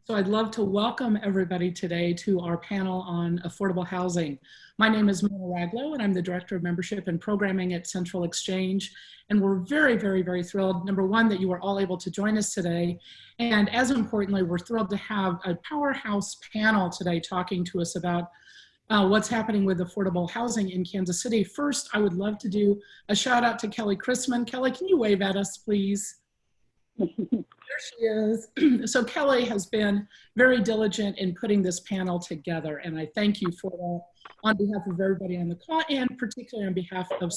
So I'd love to welcome everybody today to our panel on affordable housing. My name is Mona Raglow, and I'm the Director of Membership and Programming at Central Exchange. And we're very thrilled, number one, that you are all able to join us today. And as importantly, we're thrilled to have a powerhouse panel today talking to us about what's happening with affordable housing in Kansas City. First, I would love to do a shout out to Kelly Chrisman. Kelly, can you wave at us, please? There she is. So Kelly has been very diligent in putting this panel together, and I thank you for that on behalf of everybody on the call and particularly on behalf of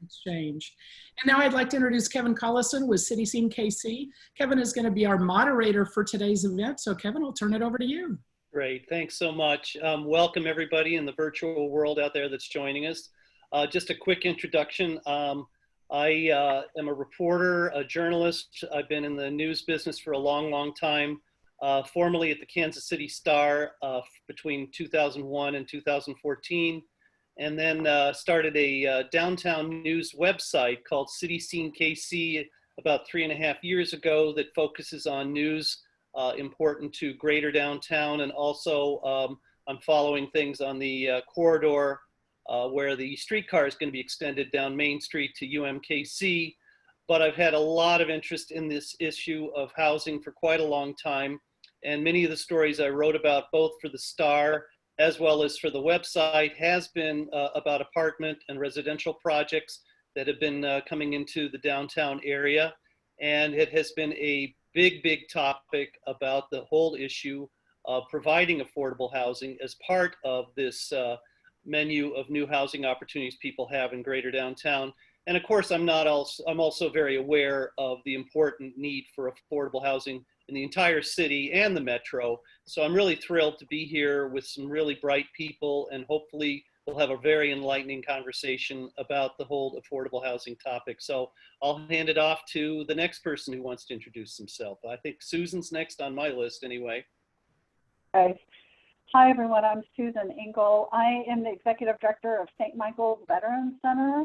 Exchange. And now I'd like to introduce Kevin Collison with CityScene KC. Kevin is going to be our moderator for today's event. So Kevin, I'll turn it over to you. Great, thanks so much. Welcome everybody in the virtual world out there that's joining us. Just a quick introduction. I am a reporter, a journalist. I've been in the news business for a long time, formerly at the Kansas City Star between 2001 and 2014, and then started a downtown news website called CityScene KC about 3.5 years ago that focuses on news important to greater downtown, and also I'm following things on the corridor where the streetcar is going to be extended down Main Street to UMKC. But I've had a lot of interest in this issue of housing for quite a long time. And many of the stories I wrote about, both for the Star as well as for the website, has been about apartment and residential projects that have been coming into the downtown area. And it has been a big topic about the whole issue of providing affordable housing as part of this menu of new housing opportunities people have in greater downtown. And of course, I'm also very aware of the important need for affordable housing in the entire city and the metro. So I'm really thrilled to be here with some really bright people, and hopefully we'll have a very enlightening conversation about the whole affordable housing topic. So I'll hand it off to the next person who wants to introduce himself. I think Susan's next on my list anyway. Okay. Hi, everyone. I'm Susan Engel. I am the Executive Director of St. Michael's Veterans Center.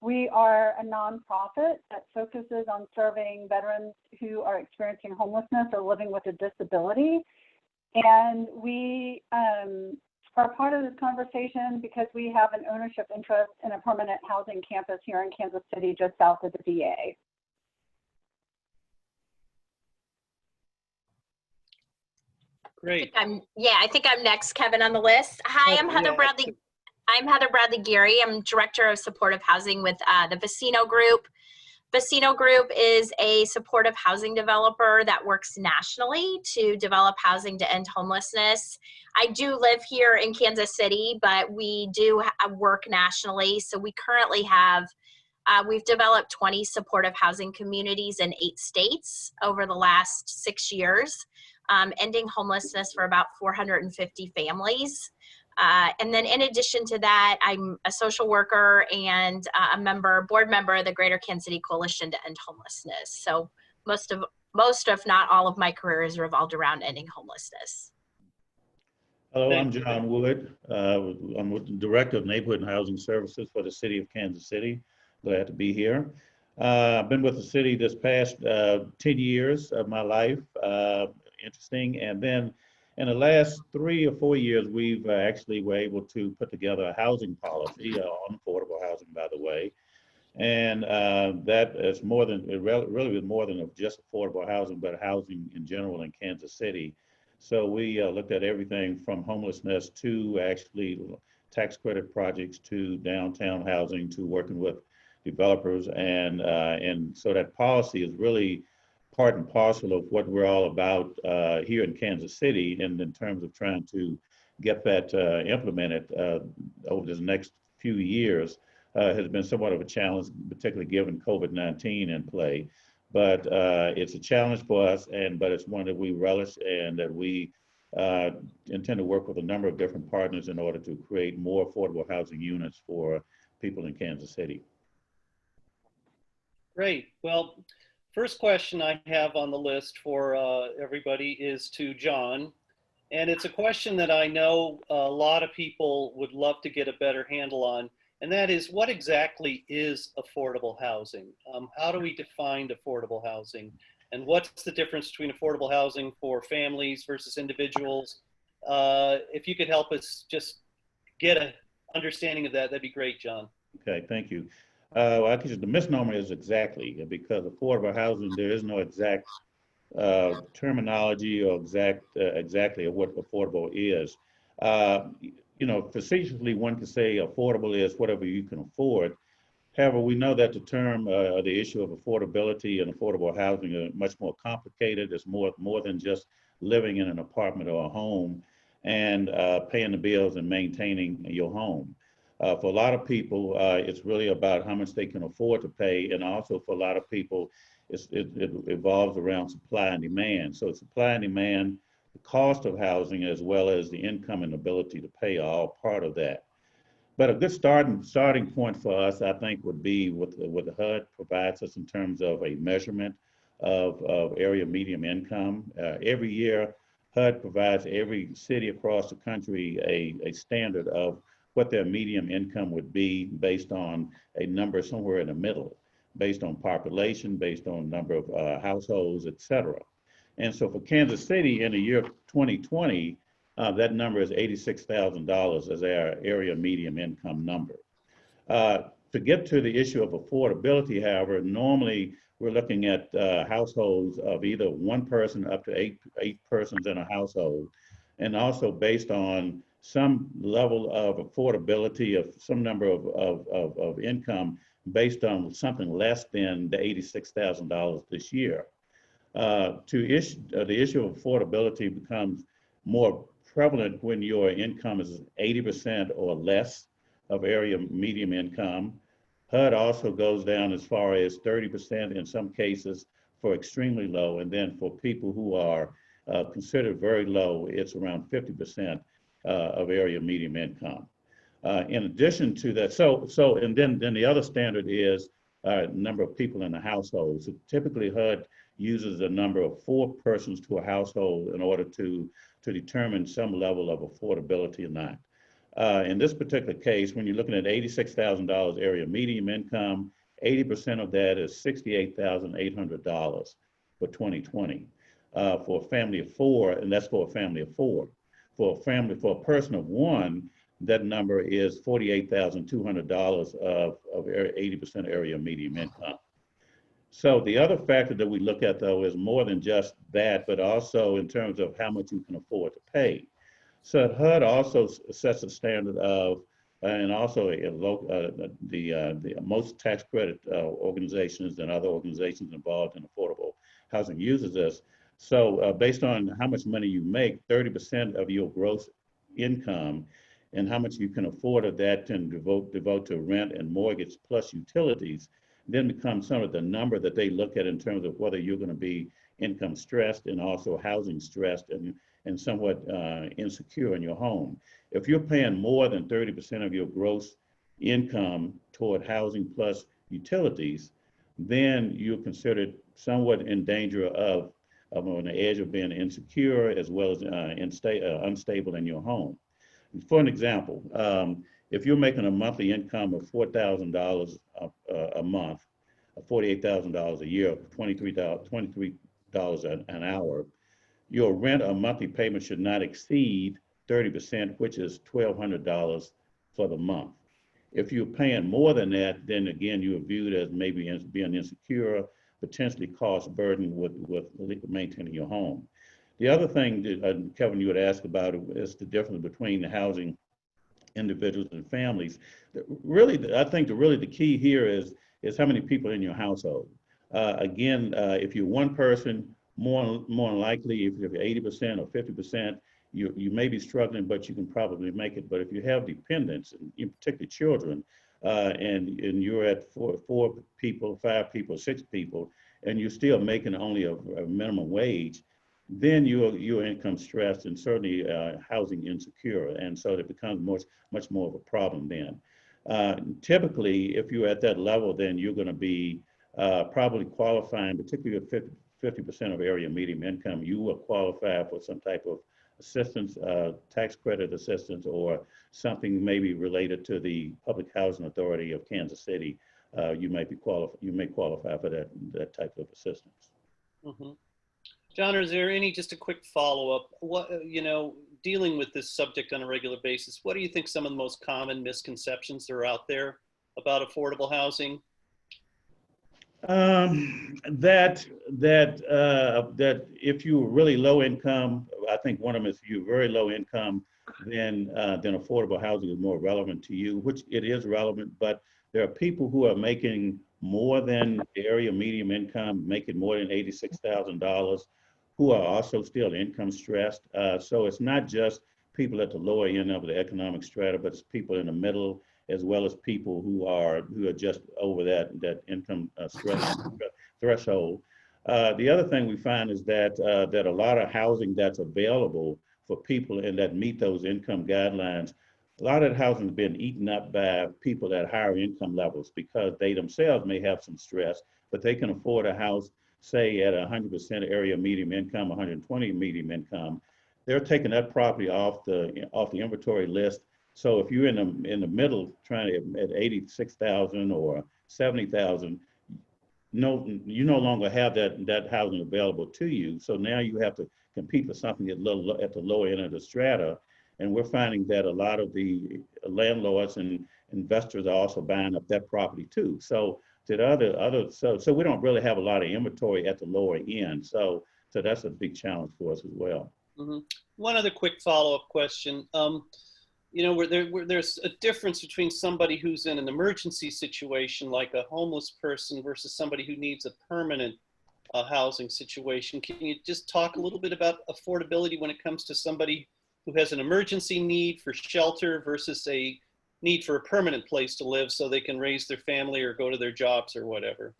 We are a nonprofit that focuses on serving veterans who are experiencing homelessness or living with a disability. And we are part of this conversation because we have an ownership interest in a permanent housing campus here in Kansas City, just south of the VA. Great. I think I'm next, Kevin, on the list. Hi, I'm Heather Bradley. I'm Heather Bradley Geary. I'm Director of Supportive Housing with the Vecino Group. Vecino Group is a supportive housing developer that works nationally to develop housing to end homelessness. I do live here in Kansas City, but we do work nationally. So we currently have, we've developed 20 supportive housing communities in 8 states over the last 6 years. Ending homelessness for about 450 families. And then in addition to that, I'm a social worker and board member of the Greater Kansas City Coalition to End Homelessness. So most if not all of my career is revolved around ending homelessness. Hello, I'm John Wood. I'm the Director of Neighborhood and Housing Services for the City of Kansas City. Glad to be here. I've been with the city this past 10 years of my life. Interesting. And then in the last 3 or 4 years, we've actually were able to put together a housing policy on affordable housing, by the way. And that is more than, it really was more than just affordable housing, but housing in general in Kansas City. So we looked at everything from homelessness to actually tax credit projects to downtown housing to working with developers. And so that policy is really part and parcel of what we're all about here in Kansas City, and in terms of trying to get that implemented over the next few years has been somewhat of a challenge, particularly given COVID-19 in play. But it's a challenge for us, but it's one that we relish and that we intend to work with a number of different partners in order to create more affordable housing units for people in Kansas City. Great. Well, first question I have on the list for everybody is to John. And it's a question that I know a lot of people would love to get a better handle on. And that is, what exactly is affordable housing? How do we define affordable housing? and what's the difference between affordable housing for families versus individuals. If you could help us just get an understanding of that, that'd be great, John. Okay, thank you. Well, actually, the misnomer is exactly, because affordable housing, there is no exact terminology or exactly what affordable is. Facetiously, one could say affordable is whatever you can afford. However, we know that the term, the issue of affordability and affordable housing are much more complicated. It's more than just living in an apartment or a home and paying the bills and maintaining your home. For a lot of people, it's really about how much they can afford to pay, and also for a lot of people, it evolves around supply and demand. So supply and demand, the cost of housing, as well as the income and ability to pay are all part of that. But a good starting point for us, I think, would be what the HUD provides us in terms of a measurement of area median income. Every year, HUD provides every city across the country a standard of what their median income would be based on a number somewhere in the middle, based on population, based on number of households, et cetera. And so for Kansas City in the year 2020, that number is $86,000 as our area median income number. To get to the issue of affordability, however, normally we're looking at households of either one person up to eight persons in a household, and also based on some level of affordability of some number of income based on something less than the $86,000 this year. The issue of affordability becomes more prevalent when your income is 80% or less of area median income. HUD also goes down as far as 30% in some cases for extremely low, and then for people who are considered very low, it's around 50% of area median income. In addition to that, and then the other standard is number of people in the household. So typically HUD uses a number of 4 persons to a household in order to determine some level of affordability or not. In this particular case, when you're looking at $86,000 area median income, 80% of that is $68,800 for 2020. For a family of 4, and that's for a family of 4. For a person of 1, that number is $48,200 of 80% area median income. So the other factor that we look at, though, is more than just that, but also in terms of how much you can afford to pay. So HUD also sets a standard of, and also the most tax credit organizations and other organizations involved in affordable housing uses this. So based on how much money you make, 30% of your gross income and how much you can afford of that and devote to rent and mortgage plus utilities, then becomes some of the number that they look at in terms of whether you're going to be income stressed and also housing stressed and somewhat insecure in your home. If you're paying more than 30% of your gross income toward housing plus utilities, then you're considered somewhat in danger of on the edge of being insecure as well as unstable in your home. For an example, if you're making a monthly income of $4,000 a month, $48,000 a year, $23 an hour, your rent or monthly payment should not exceed 30%, which is $1,200 for the month. If you're paying more than that, then again, you are viewed as maybe being insecure, potentially cost burden with maintaining your home. The other thing that, Kevin, you would ask about is the difference between the housing individuals and families. Really, I think the key here is how many people in your household. Again, if you're one person, more likely, if you're 80% or 50%, you may be struggling, but you can probably make it. But if you have dependents, in particular children, and you're at four people, 5 people, 6 people, and you're still making only a minimum wage, then you're income stressed and certainly housing insecure, and so it becomes much more of a problem then. Typically, if you're at that level, then you're going to be probably qualifying, particularly at 50% of area median income, you will qualify for some type of assistance, tax credit assistance, or something maybe related to the Public Housing Authority of Kansas City. You may qualify for that type of assistance. Mm-hmm. John, is there any, just a quick follow-up, what, dealing with this subject on a regular basis, what do you think some of the most common misconceptions that are out there about affordable housing? That if you're really low income, I think one of them is if you're very low income, then affordable housing is more relevant to you, which it is relevant, but there are people who are making more than the area medium income, making more than $86,000, who are also still income stressed. So it's not just people at the lower end of the economic strata, but it's people in the middle, as well as people who are just over that income stress threshold. The other thing we find is that a lot of housing that's available for people and that meet those income guidelines, a lot of that housing has been eaten up by people at higher income levels because they themselves may have some stress, but they can afford a house, say at 100% area medium income, 120 medium income. They're taking that property off the inventory list. So if you're in the middle, trying to at 86,000 or 70,000, you no longer have that housing available to you. So now you have to compete for something at the lower end of the strata. And we're finding that a lot of the landlords and investors are also buying up that property too. So so we don't really have a lot of inventory at the lower end. So that's a big challenge for us as well. Mm-hmm. One other quick follow-up question. There's a difference between somebody who's in an emergency situation, like a homeless person, versus somebody who needs a permanent housing situation. Can you just talk a little bit about affordability when it comes to somebody who has an emergency need for shelter versus a need for a permanent place to live so they can raise their family or go to their jobs or whatever?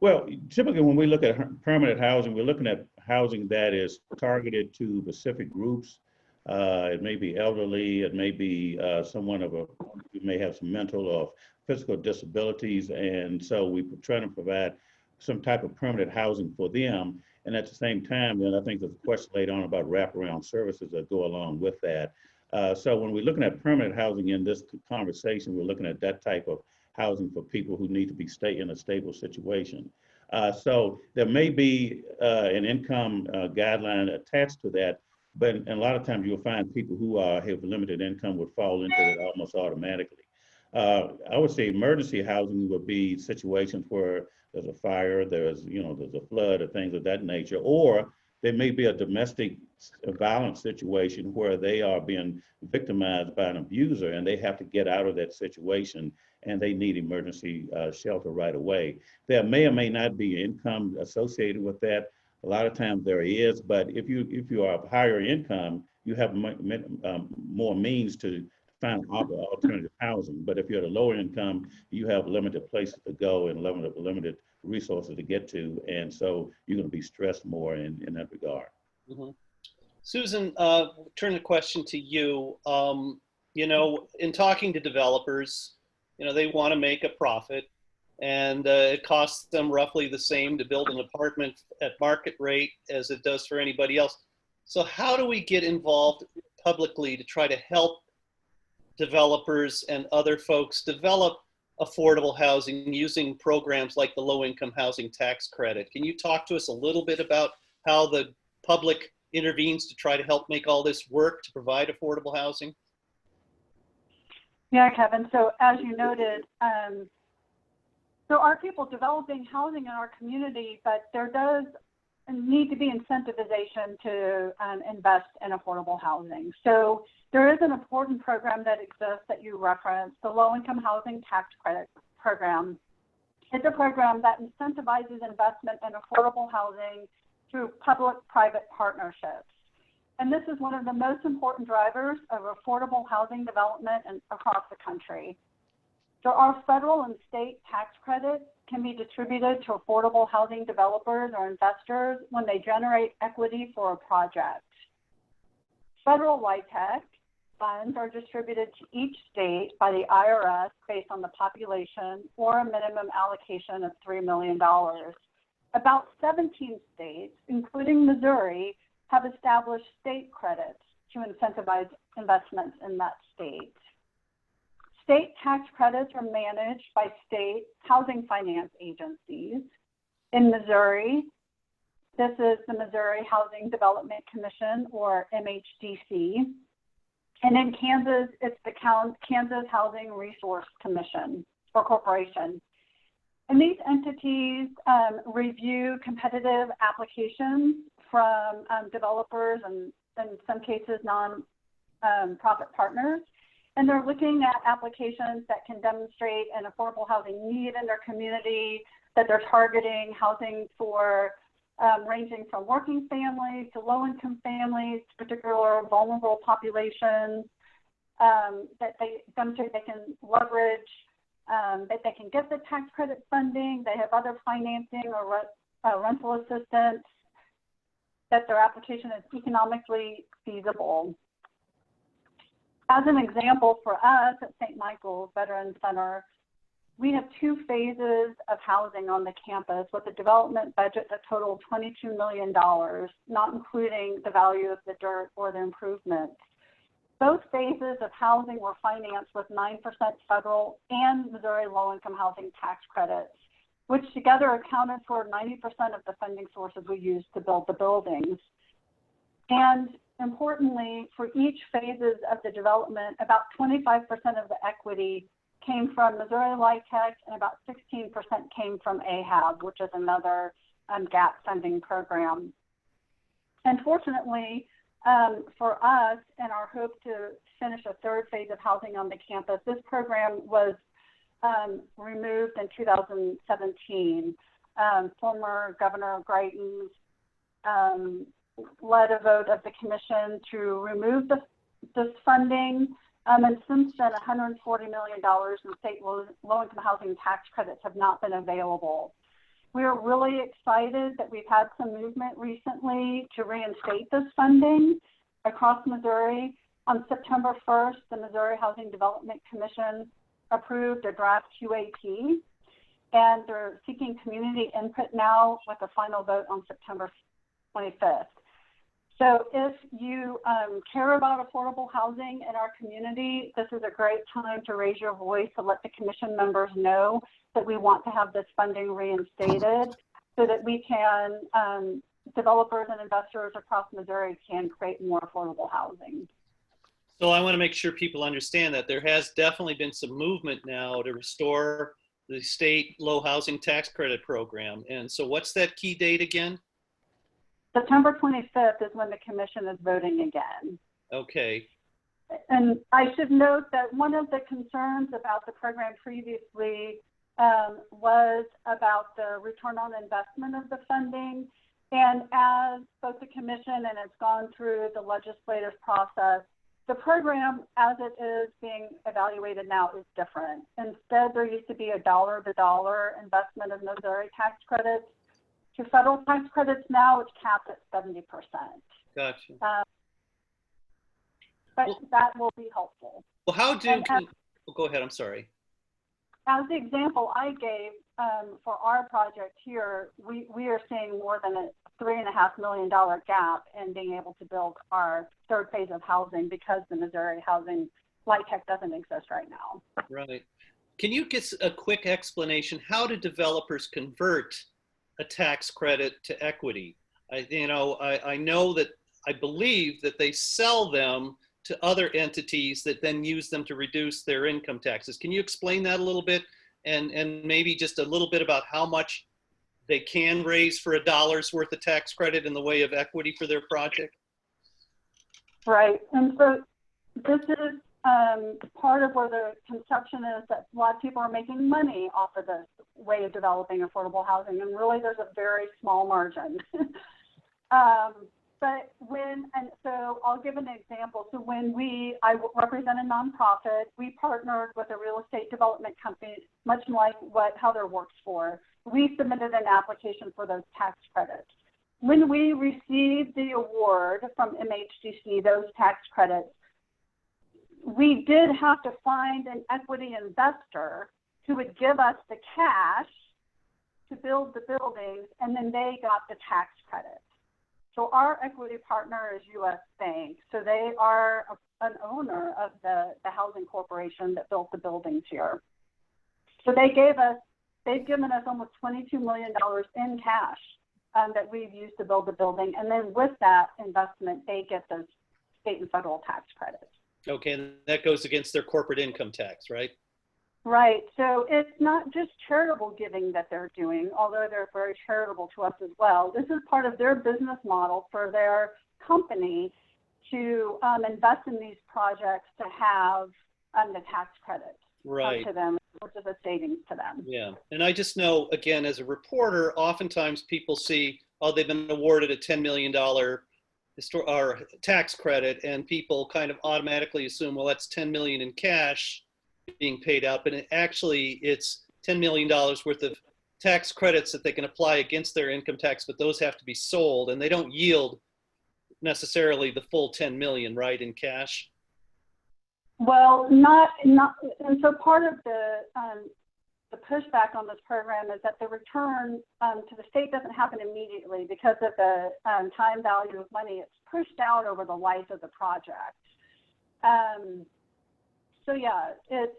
Well, typically when we look at permanent housing, we're looking at housing that is targeted to specific groups. It may be elderly, it may be someone who may have some mental or physical disabilities. And so we try to provide some type of permanent housing for them. And at the same time, then I think there's a question later on about wraparound services that go along with that. So when we're looking at permanent housing in this conversation, we're looking at that type of housing for people who need to be in a stable situation. So there may be an income guideline attached to that, but a lot of times you'll find people who have limited income would fall into it almost automatically. I would say emergency housing would be situations where there's a fire, there's a flood or things of that nature, or there may be a domestic violence situation where they are being victimized by an abuser and they have to get out of that situation and they need emergency shelter right away. There may or may not be income associated with that. A lot of times there is, but if you are of higher income, you have more means to find alternative housing. But if you're at a lower income, you have limited places to go and limited resources to get to, and so you're going to be stressed more in that regard. Mm-hmm. Susan, turn the question to you. In talking to developers, they want to make a profit, and it costs them roughly the same to build an apartment at market rate as it does for anybody else. So how do we get involved publicly to try to help developers and other folks develop affordable housing using programs like the low-income housing tax credit? Can you talk to us a little bit about how the public intervenes to try to help make all this work to provide affordable housing? Yeah, Kevin. So as you noted, there are people developing housing in our community, but there does need to be incentivization to invest in affordable housing. So there is an important program that exists that you referenced, the Low-Income Housing Tax Credit Program. It's a program that incentivizes investment in affordable housing through public-private partnerships. And this is one of the most important drivers of affordable housing development across the country. There are federal and state tax credits can be distributed to affordable housing developers or investors when they generate equity for a project. Federal LIHTC funds are distributed to each state by the IRS based on the population or a minimum allocation of $3 million. About 17 states, including Missouri, have established state credits to incentivize investments in that state. State tax credits are managed by state housing finance agencies. In Missouri, This is the Missouri Housing Development Commission, or MHDC. And in Kansas, it's the Kansas Housing Resource Commission or Corporation. And these entities review competitive applications from developers and in some cases non-profit partners. And they're looking at applications that can demonstrate an affordable housing need in their community, that they're targeting housing for ranging from working families to low-income families, to particular vulnerable populations, that they demonstrate they can leverage, that they can get the tax credit funding, they have other financing or rental assistance, that their application is economically feasible. As an example, for us at St. Michael's Veterans Center, we have 2 phases of housing on the campus with a development budget that totaled $22 million, not including the value of the dirt or the improvements. Both phases of housing were financed with 9% federal and Missouri low-income housing tax credits, which together accounted for 90% of the funding sources we used to build the buildings. And importantly, for each phases of the development, about 25% of the equity came from Missouri LIHTC and about 16% came from AHAB, which is another gap funding program. And fortunately, for us and our hope to finish a 3rd phase of housing on the campus, this program was removed in 2017. Former Governor Greitens led a vote of the commission to remove this funding, and since then $140 million in state low-income housing tax credits have not been available. We are really excited that we've had some movement recently to reinstate this funding across Missouri. On September 1st, the Missouri Housing Development Commission approved a draft QAP, and they're seeking community input now with a final vote on September 25th. So if you care about affordable housing in our community, this is a great time to raise your voice to let the commission members know that we want to have this funding reinstated so that we can, developers and investors across Missouri can create more affordable housing. So I want to make sure people understand that there has definitely been some movement now to restore the state low housing tax credit program. And so what's that key date again? September 25th is when the commission is voting again. Okay. And I should note that one of the concerns about the program previously was about the return on investment of the funding. And as both the commission and it's gone through the legislative process, the program as it is being evaluated now is different. Instead, there used to be a dollar-to-dollar investment of Missouri tax credits. To federal tax credits now, it's capped at 70%. Gotcha. But that will be helpful. Well, how do, go ahead, I'm sorry. As the example I gave for our project here, we are seeing more than a $3.5 million gap in being able to build our 3rd phase of housing because the Missouri Housing LIHTC doesn't exist right now. Right. Can you give a quick explanation? How do developers convert a tax credit to equity? I know that I believe that they sell them to other entities that then use them to reduce their income taxes. Can you explain that a little bit and maybe just a little bit about how much they can raise for $1 worth of tax credit in the way of equity for their project? Right, and so this is part of where the conception is that a lot of people are making money off of this way of developing affordable housing, and really there's a very small margin. But so I'll give an example. So when I represent a nonprofit, we partnered with a real estate development company, much like what Heather works for. We submitted an application for those tax credits. When we received the award from MHDC, those tax credits, we did have to find an equity investor who would give us the cash to build the buildings, and then they got the tax credits. So our equity partner is U.S. Bank. So they are an owner of the housing corporation that built the buildings here. So they've given us almost $22 million in cash that we've used to build the building. And then with that investment, they get those state and federal tax credits. Okay, and that goes against their corporate income tax, right? Right. So it's not just charitable giving that they're doing, although they're very charitable to us as well. This is part of their business model for their company to invest in these projects to have the tax credit to them, which is a savings to them. Yeah, and I just know, again, as a reporter, oftentimes people see, oh, they've been awarded a $10 million tax credit, and people kind of automatically assume, well, that's 10 million in cash being paid out, but it's $10 million worth of tax credits that they can apply against their income tax, but those have to be sold, and they don't yield necessarily the full 10 million, right, in cash? Well, not, and so part of the pushback on this program is that the return to the state doesn't happen immediately because of the time value of money. It's pushed out over the life of the project. So yeah, it's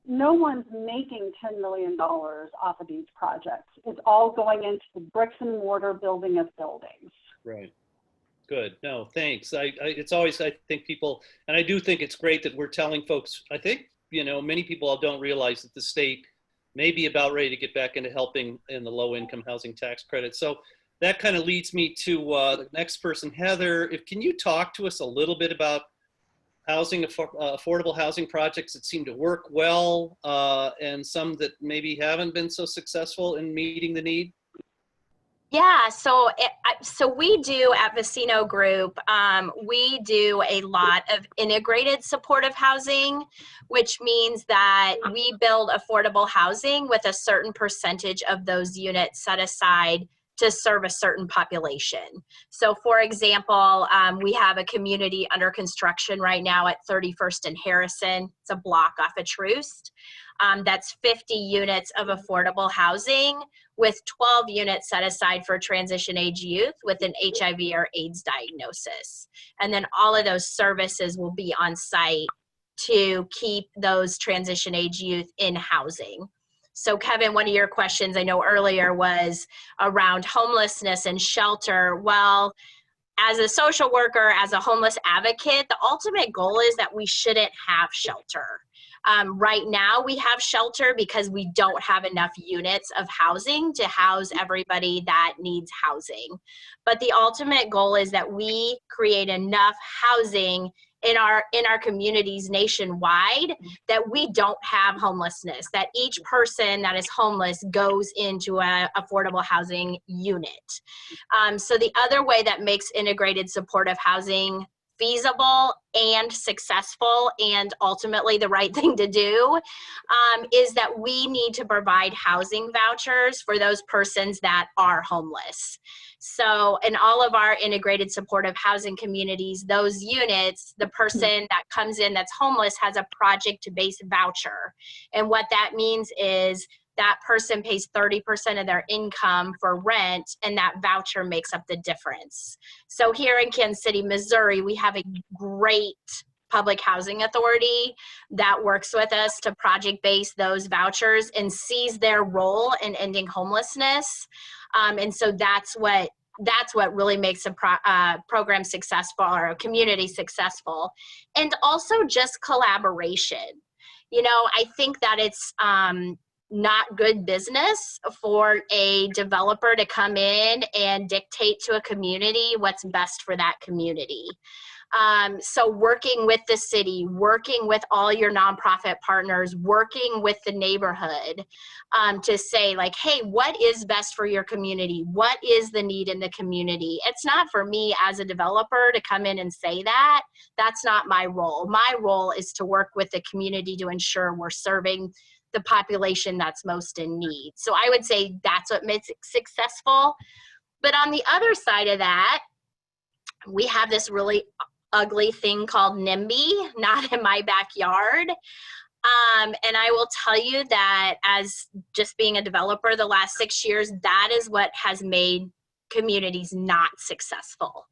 no one's making $10 million off of these projects. It's all going into the bricks and mortar building of buildings. Right. Good. No, thanks. It's always, I think people, and I do think it's great that we're telling folks, I think, many people don't realize that the state may be about ready to get back into helping in the low income housing tax credit. So that kind of leads me to the next person, Heather. Can you talk to us a little bit about affordable housing projects that seem to work well and some that maybe haven't been so successful in meeting the need? Yeah, so we do at Vecino Group, we do a lot of integrated supportive housing, which means that we build affordable housing with a certain percentage of those units set aside to serve a certain population. So for example, we have a community under construction right now at 31st and Harrison. It's a block off of Troost. That's 50 units of affordable housing with 12 units set aside for transition age youth with an HIV or AIDS diagnosis. And then all of those services will be on site to keep those transition age youth in housing. So Kevin, one of your questions I know earlier was around homelessness and shelter. Well, as a social worker, as a homeless advocate, the ultimate goal is that we shouldn't have shelter. Right now we have shelter because we don't have enough units of housing to house everybody that needs housing. But the ultimate goal is that we create enough housing in our communities nationwide that we don't have homelessness, that each person that is homeless goes into an affordable housing unit. So the other way that makes integrated supportive housing feasible and successful and ultimately the right thing to do is that we need to provide housing vouchers for those persons that are homeless. So in all of our integrated supportive housing communities, those units, the person that comes in that's homeless has a project-based voucher. And what that means is that person pays 30% of their income for rent, and that voucher makes up the difference. So here in Kansas City, Missouri, we have a great public housing authority that works with us to project-base those vouchers and sees their role in ending homelessness. And so that's what really makes a program successful or a community successful. And also just collaboration. I think that it's not good business for a developer to come in and dictate to a community what's best for that community. So working with the city, working with all your nonprofit partners, working with the neighborhood to say like, hey, what is best for your community? What is the need in the community? It's not for me as a developer to come in and say that. That's not my role. My role is to work with the community to ensure we're serving the population that's most in need. So I would say that's what makes it successful. But on the other side of that, we have this really ugly thing called Nimby, not in my backyard. And I will tell you that as just being a developer the last 6 years, that is what has made communities not successful.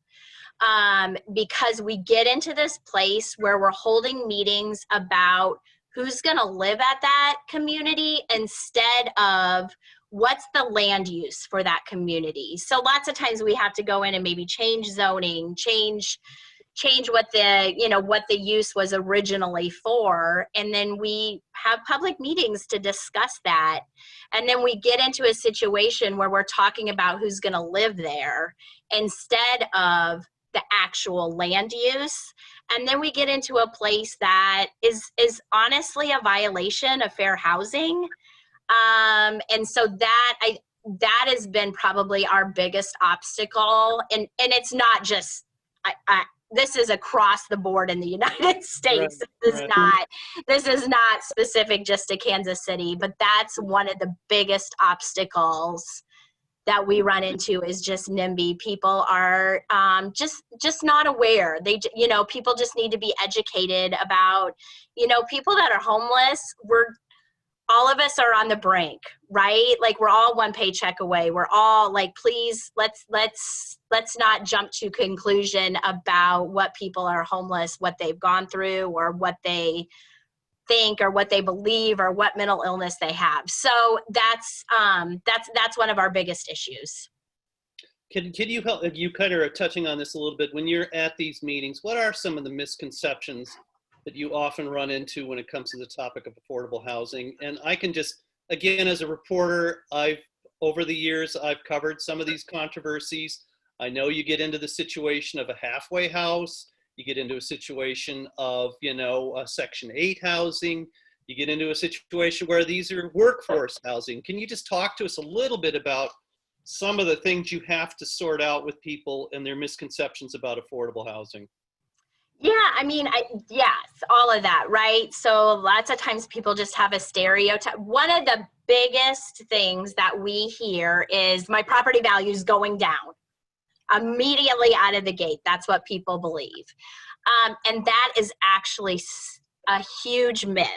Because we get into this place where we're holding meetings about who's going to live at that community instead of what's the land use for that community. So lots of times we have to go in and maybe change zoning, change what the use was originally for, and then we have public meetings to discuss that. And then we get into a situation where we're talking about who's going to live there instead of the actual land use. And then we get into a place that is honestly a violation of fair housing. And so that has been probably our biggest obstacle. And it's not just, this is across the board in the United States. Right, This is not specific just to Kansas City, but that's one of the biggest obstacles that we run into is just NIMBY. People are just not aware. People just need to be educated about, people that are homeless. All of us are on the brink, right? Like we're all one paycheck away. We're all like, please, let's not jump to conclusion about what people are homeless, what they've gone through, or what they think, or what they believe, or what mental illness they have. So that's one of our biggest issues. Can you help? You kind of are touching on this a little bit. When you're at these meetings, what are some of the misconceptions that you often run into when it comes to the topic of affordable housing? And I can just, again, as a reporter, over the years, I've covered some of these controversies. I know you get into the situation of a halfway house, you get into a situation of, a Section 8 housing, you get into a situation where these are workforce housing. Can you just talk to us a little bit about some of the things you have to sort out with people and their misconceptions about affordable housing? Yeah, yes, all of that, right? So lots of times people just have a stereotype. One of the biggest things that we hear is my property value is going down immediately out of the gate. That's what people believe. And that is actually a huge myth.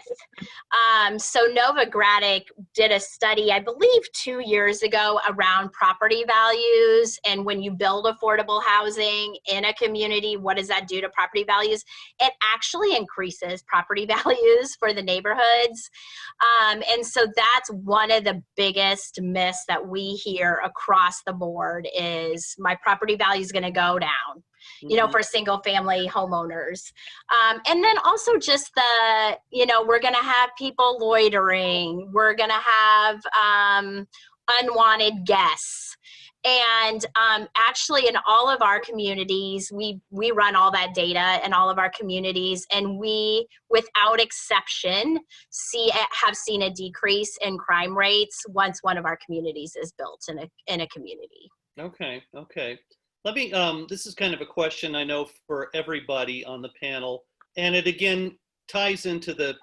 So Novogradac did a study, I believe 2 years ago, around property values. And when you build affordable housing in a community, what does that do to property values? It actually increases property values for the neighborhoods. And so that's one of the biggest myths that we hear across the board is my property value is going to go down. For single family homeowners. And then also just we're going to have people loitering. We're going to have unwanted guests. And actually in all of our communities, we run all that data in all of our communities, and we, without exception, have seen a decrease in crime rates once one of our communities is built in a community. Okay. Let me, this is kind of a question I know for everybody on the panel, and it again ties into the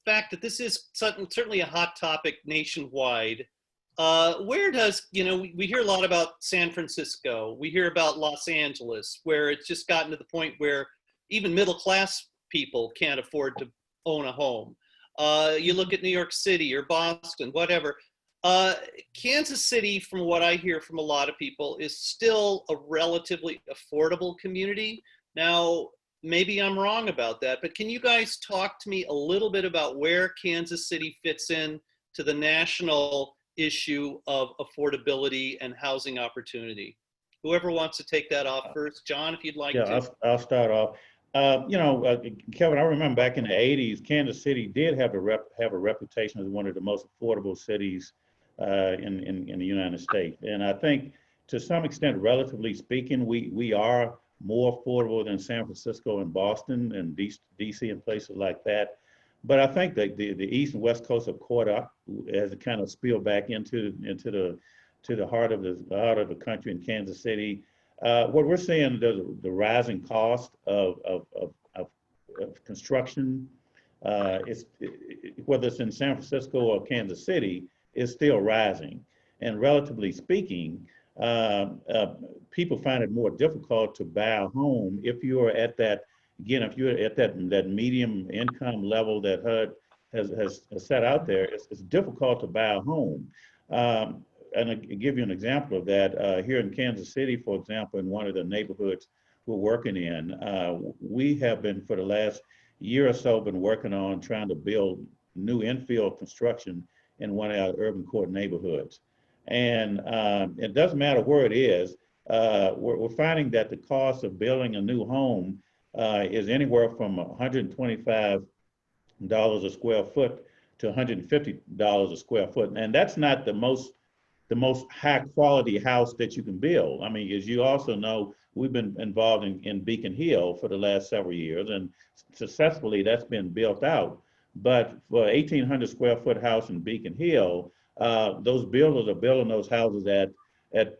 fact that this is certainly a hot topic nationwide. Where does, we hear a lot about San Francisco, we hear about Los Angeles, where it's just gotten to the point where even middle class people can't afford to own a home. You look at New York City or Boston, whatever. Kansas City, from what I hear from a lot of people, is still a relatively affordable community. Now, maybe I'm wrong about that, but can you guys talk to me a little bit about where Kansas City fits in to the national issue of affordability and housing opportunity? Whoever wants to take that off first. John, if you'd like to. Yeah, I'll start off. Kevin, I remember back in the 80s, Kansas City did have a reputation as one of the most affordable cities in the United States. And I think to some extent, relatively speaking, we are more affordable than San Francisco and Boston and DC and places like that. But I think that the East and West Coast have caught up as it kind of spilled back into the heart of the country in Kansas City. What we're seeing, the rising cost of construction, whether it's in San Francisco or Kansas City, is still rising. And relatively speaking, people find it more difficult to buy a home if you're at that, again, if you're at that medium income level that HUD has set out there. It's difficult to buy a home. And I'll give you an example of that. Here in Kansas City, for example, in one of the neighborhoods we're working in, we have been for the last year or so been working on trying to build new infill construction in one of our urban core neighborhoods. And it doesn't matter where it is, we're finding that the cost of building a new home is anywhere from $125 a square foot to $150 a square foot. And that's not the most high quality house that you can build. I mean, as you also know, we've been involved in Beacon Hill for the last several years, and successfully that's been built out. But for 1,800 square foot house in Beacon Hill, those builders are building those houses at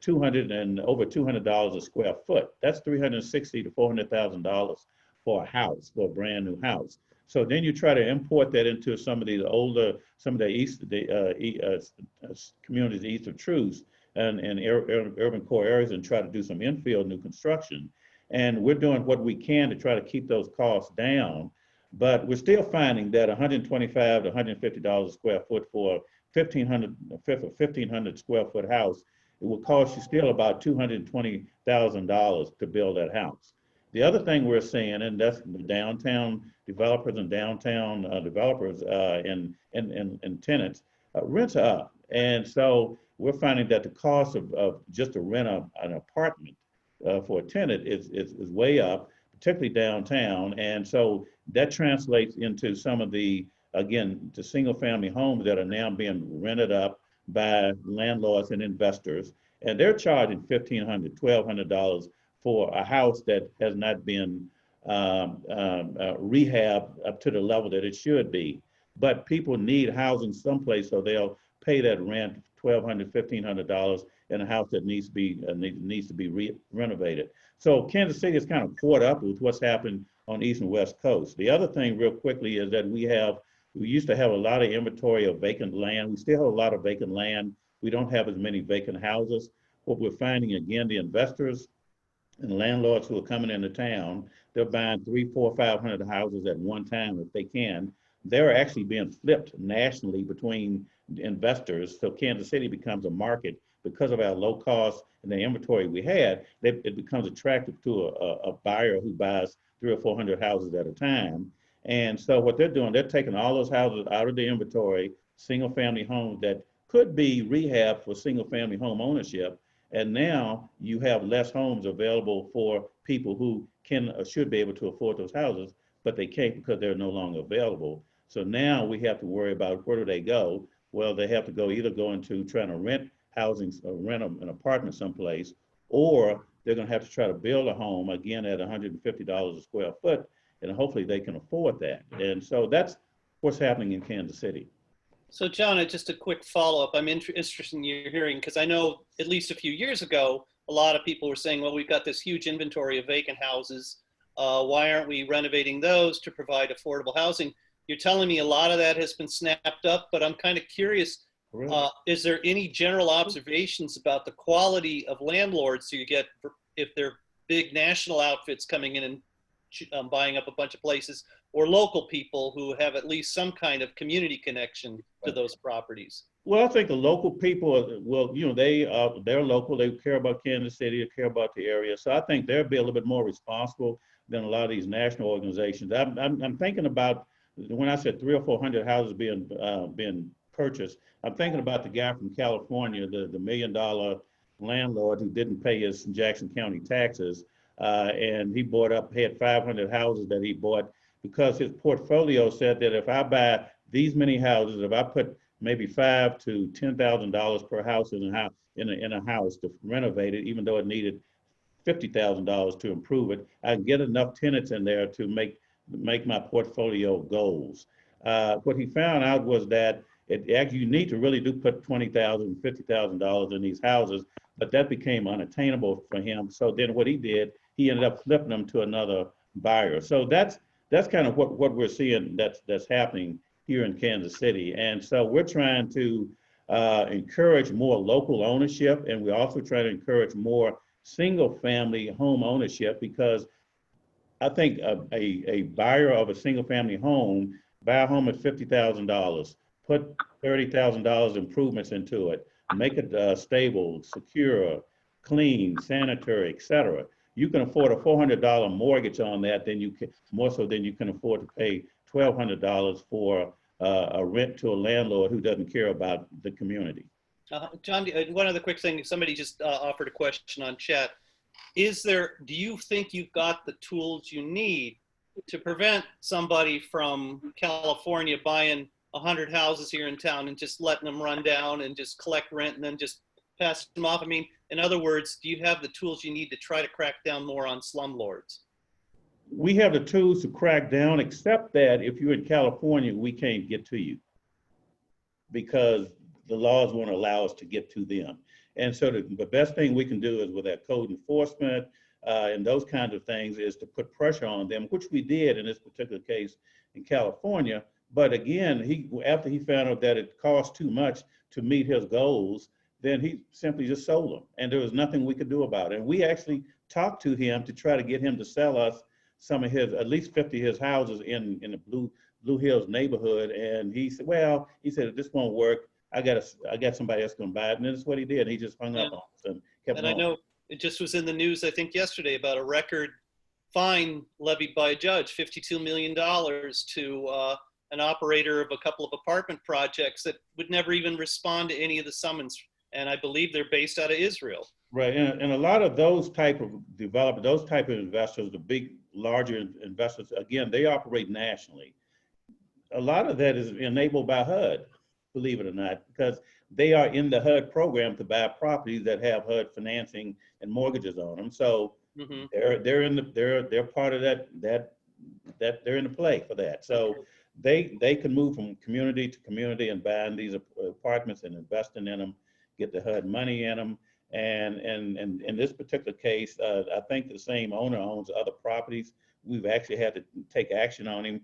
$200 and over $200 a square foot. That's $360,000 to $400,000 for a house, for a brand new house. So then you try to import that into some of these older, some of the communities east of Truce and urban core areas, and try to do some infill new construction. And we're doing what we can to try to keep those costs down. But we're still finding that $125 to $150 a square foot for 1,500 square foot house, it will cost you still about $220,000 to build that house. The other thing we're seeing, and that's the downtown developers and downtown developers and tenants, rents are up. And so we're finding that the cost of just to rent an apartment for a tenant is way up, particularly downtown. And so that translates into some of the, again, the single family homes that are now being rented up by landlords and investors. And they're charging $1,500, $1,200 for a house that has not been rehabbed up to the level that it should be. But people need housing someplace, so they'll pay that rent, $1,200, $1,500 in a house that needs to be renovated. So Kansas City is kind of caught up with what's happened on East and West Coast. The other thing real quickly is that we used to have a lot of inventory of vacant land. We still have a lot of vacant land. We don't have as many vacant houses. What we're finding, again, the investors and landlords who are coming into town, they're buying 300, 400, 500 houses at one time if they can. They're actually being flipped nationally between investors. So Kansas City becomes a market because of our low cost and the inventory we had. It becomes attractive to a buyer who buys 300 or 400 houses at a time. And so what they're doing, they're taking all those houses out of the inventory, single family homes that could be rehabbed for single family home ownership. And now you have less homes available for people who can or should be able to afford those houses, but they can't because they're no longer available. So now we have to worry about where do they go? Well, they have to either go into trying to rent housing or rent an apartment someplace, or they're going to have to try to build a home again at $150 a square foot, and hopefully they can afford that. And so that's what's happening in Kansas City. So John, just a quick follow-up. I'm interested in your hearing, because I know at least a few years ago, a lot of people were saying, well, we've got this huge inventory of vacant houses. Why aren't we renovating those to provide affordable housing? You're telling me a lot of that has been snapped up, but I'm kind of curious, is there any general observations about the quality of landlords who you get if they're big national outfits coming in and buying up a bunch of places, or local people who have at least some kind of community connection to those properties? Well, I think the local people, well, you know, they're local. They care about Kansas City. They care about the area. So I think they'll be a little bit more responsible than a lot of these national organizations. I'm thinking about, when I said 300 or 400 houses being purchased, I'm thinking about the guy from California, the $1 million landlord who didn't pay his Jackson County taxes, and he had 500 houses that he bought because his portfolio said that if I buy these many houses, if I put maybe $5,000 to $10,000 per house in a house to renovate it, even though it needed $50,000 to improve it, I can get enough tenants in there to make my portfolio goals. What he found out was that you need to really do put $20,000, $50,000 in these houses, but that became unattainable for him. So then what he did, he ended up flipping them to another buyer. So that's kind of what we're seeing that's happening here in Kansas City. And so we're trying to encourage more local ownership, and we're also trying to encourage more single family home ownership, because I think a buyer of a single family home, buy a home at $50,000, put $30,000 improvements into it, make it stable, secure, clean, sanitary, etc. you can afford a $400 mortgage on that, then you can, more so than you can afford to pay $1,200 for a rent to a landlord who doesn't care about the community. John, one other quick thing. Somebody just offered a question on chat. Do you think you've got the tools you need to prevent somebody from California buying 100 houses here in town and just letting them run down and just collect rent and then just pass them off? I mean, in other words, do you have the tools you need to try to crack down more on slumlords? We have the tools to crack down, except that if you're in California, we can't get to you because the laws won't allow us to get to them. And so the best thing we can do is with that code enforcement and those kinds of things is to put pressure on them, which we did in this particular case in California. But again, after he found out that it cost too much to meet his goals, then he simply just sold them. And there was nothing we could do about it. And we actually talked to him to try to get him to sell us some of his, at least 50 of his houses in the Blue Hills neighborhood. And he said, well, he said, this won't work. I got somebody else going to buy it. And that's what he did. He just hung up on us and kept going. I know it just was in the news, I think yesterday, about a record fine levied by a judge, $52 million to an operator of a couple of apartment projects that would never even respond to any of the summons. And I believe they're based out of Israel. Right, and a lot of those type of developers, those type of investors, the big, larger investors, again, they operate nationally. A lot of that is enabled by HUD, believe it or not, because they are in the HUD program to buy properties that have HUD financing and mortgages on them. So they're part of that they're in the play for that. So they can move from community to community and buying these apartments and investing in them, get the HUD money in them. And in this particular case, I think the same owner owns other properties. We've actually had to take action on him,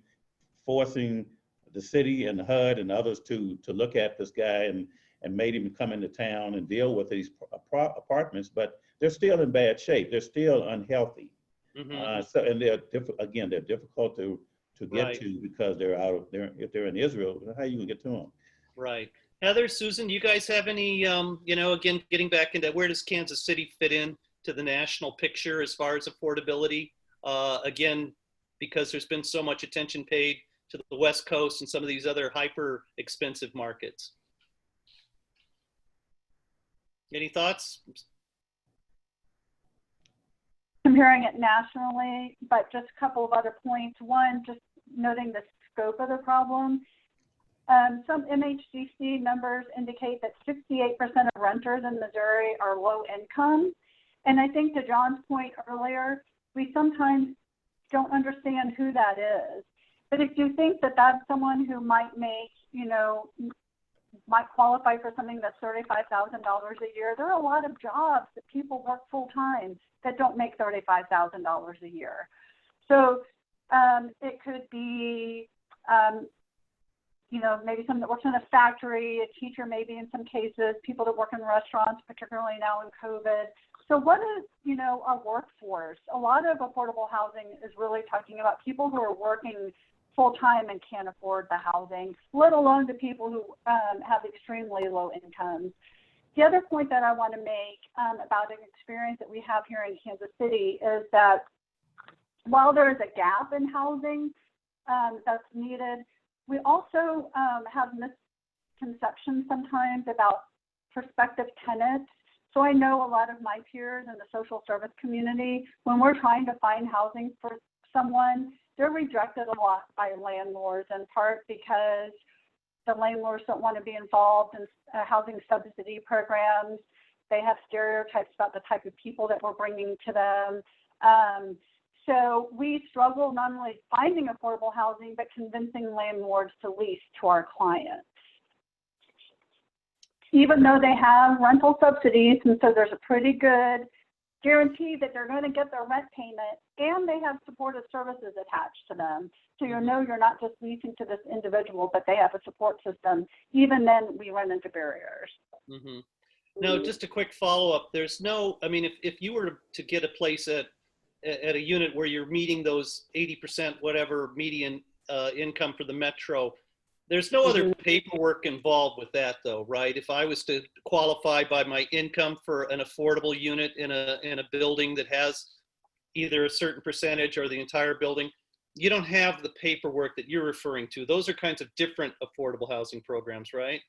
forcing the city and the HUD and others to look at this guy and made him come into town and deal with these apartments, but they're still in bad shape. They're still unhealthy. And they're difficult to get to because they're out of there. If they're in Israel, how you gonna get to them? Right. Heather, Susan, do you guys have any, again, getting back into where does Kansas City fit in to the national picture as far as affordability? Again, because there's been so much attention paid to the West Coast and some of these other hyper expensive markets. Any thoughts? Comparing it nationally, but just a couple of other points. One, just noting the scope of the problem. Some MHCC numbers indicate that 68% of renters in Missouri are low income. And I think to John's point earlier, we sometimes don't understand who that is. But if you think that that's someone who might make, might qualify for something that's $35,000 a year, there are a lot of jobs that people work full time that don't make $35,000 a year. So it could be, maybe someone that works in a factory, a teacher maybe in some cases, people that work in restaurants, particularly now in COVID. So what is, a workforce? A lot of affordable housing is really talking about people who are working full-time and can't afford the housing, let alone the people who have extremely low incomes. The other point that I want to make about an experience that we have here in Kansas City is that while there is a gap in housing that's needed, we also have misconceptions sometimes about prospective tenants. So I know a lot of my peers in the social service community, when we're trying to find housing for someone, they're rejected a lot by landlords, in part because the landlords don't want to be involved in housing subsidy programs. They have stereotypes about the type of people that we're bringing to them. So we struggle not only finding affordable housing, but convincing landlords to lease to our clients. Even though they have rental subsidies, and so there's a pretty good guarantee that they're going to get their rent payment, and they have supportive services attached to them. So you're not just leasing to this individual, but they have a support system. Even then, we run into barriers. Now, just a quick follow-up. There's no, if you were to get a place at a unit where you're meeting those 80% whatever median income for the metro, there's no other paperwork involved with that though, right? If I was to qualify by my income for an affordable unit in a building that has either a certain percentage or the entire building. You don't have the paperwork that you're referring to. Those are kinds of different affordable housing programs, right?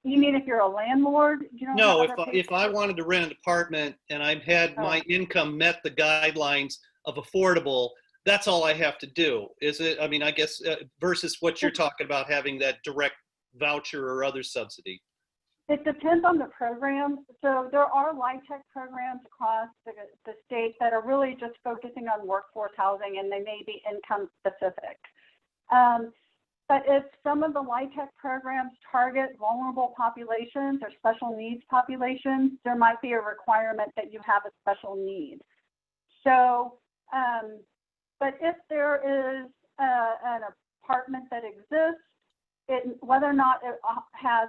You mean if you're a landlord? You don't No, have if I wanted to rent an apartment and I've had my income met the guidelines of affordable, that's all I have to do, is it? I mean, I guess versus what you're talking about, having that direct voucher or other subsidy. It depends on the program. So there are LIHTC programs across the state that are really just focusing on workforce housing, and they may be income specific. But if some of the LIHTC programs target vulnerable populations or special needs populations, there might be a requirement that you have a special need. So, but if there is an apartment that exists, whether or not it has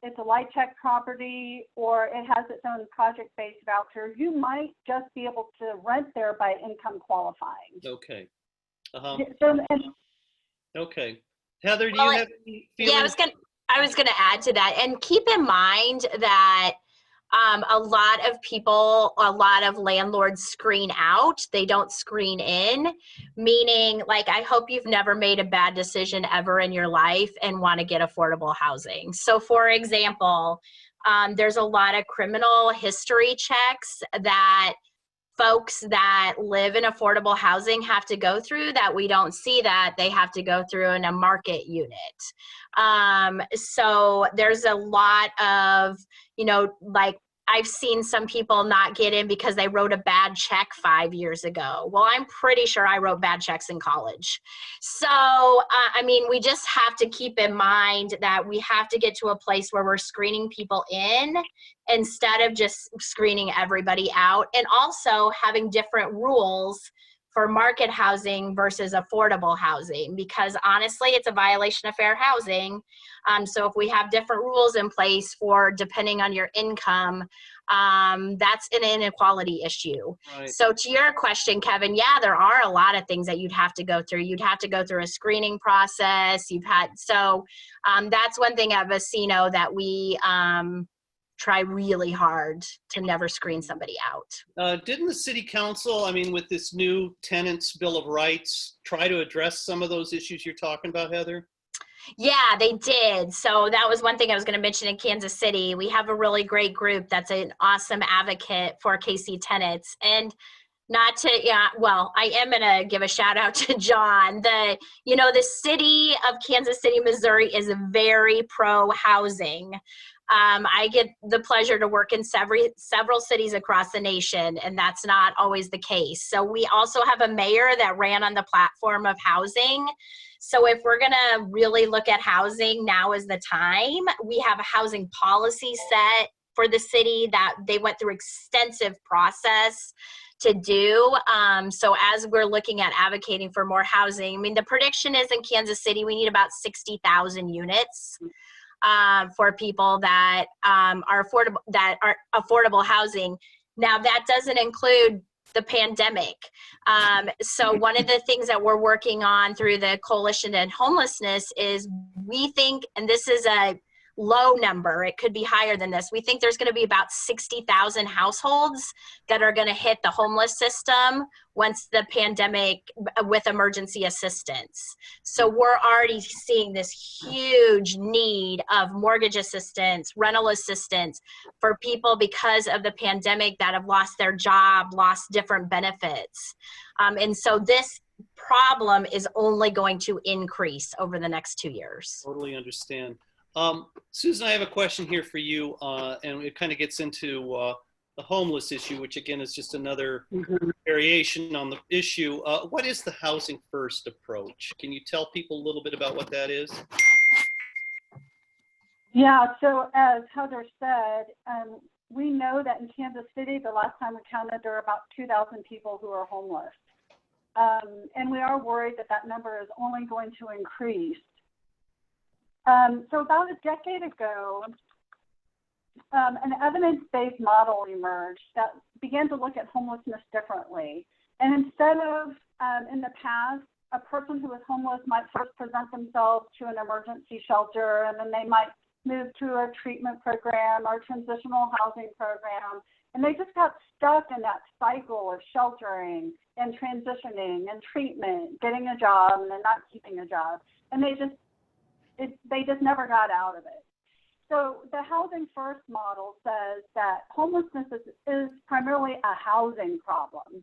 it's a LIHTC property or it has its own project-based voucher, you might just be able to rent there by income qualifying. Okay. Okay. Heather, do you have any feelings? Yeah, I was gonna add to that, and keep in mind that a lot of landlords screen out. They don't screen in, meaning like, I hope you've never made a bad decision ever in your life and want to get affordable housing. So for example, there's a lot of criminal history checks that folks that live in affordable housing have to go through that we don't see that they have to go through in a market unit. So there's a lot of, like, I've seen some people not get in because they wrote a bad check 5 years ago. Well, I'm pretty sure I wrote bad checks in college. So, I mean, we just have to keep in mind that we have to get to a place where we're screening people in instead of just screening everybody out, and also having different rules for market housing versus affordable housing, because honestly, it's a violation of fair housing. So if we have different rules in place for depending on your income, that's an inequality issue. Right. So to your question, Kevin, yeah, there are a lot of things that you'd have to go through. You'd have to go through a screening process. That's one thing at Vecino that we try really hard to never screen somebody out. Didn't the city council, I mean, with this new tenants bill of rights, try to address some of those issues you're talking about, Heather? Yeah, they did. So that was one thing I was going to mention in Kansas City. We have a really great group that's an awesome advocate for KC tenants. And I am going to give a shout out to John. The city of Kansas City, Missouri is very pro housing. I get the pleasure to work in several cities across the nation, and that's not always the case. So we also have a mayor that ran on the platform of housing. So if we're going to really look at housing, now is the time. We have a housing policy set for the city that they went through extensive process to do. So as we're looking at advocating for more housing, I mean, the prediction is in Kansas City, we need about 60,000 units. For people that are affordable housing. Now that doesn't include the pandemic. So one of the things that we're working on through the Coalition and Homelessness is we think, and this is a low number, it could be higher than this, we think there's going to be about 60,000 households that are going to hit the homeless system once the pandemic with emergency assistance. So we're already seeing this huge need of mortgage assistance, rental assistance for people because of the pandemic that have lost their job, lost different benefits. And so this problem is only going to increase over the next 2 years. Totally understand. Susan, I have a question here for you, and it kind of gets into the homeless issue, which again is just another variation on the issue. What is the housing first approach? Can you tell people a little bit about what that is? Yeah, so as Heather said, we know that in Kansas City, the last time we counted, there are about 2,000 people who are homeless. And we are worried that that number is only going to increase. So about a decade ago, an evidence-based model emerged that began to look at homelessness differently. And instead of, in the past, a person who was homeless might first present themselves to an emergency shelter, and then they might moved to a treatment program or transitional housing program, and they just got stuck in that cycle of sheltering and transitioning and treatment, getting a job and then not keeping a job, and they just never got out of it. So the Housing First model says that homelessness is primarily a housing problem,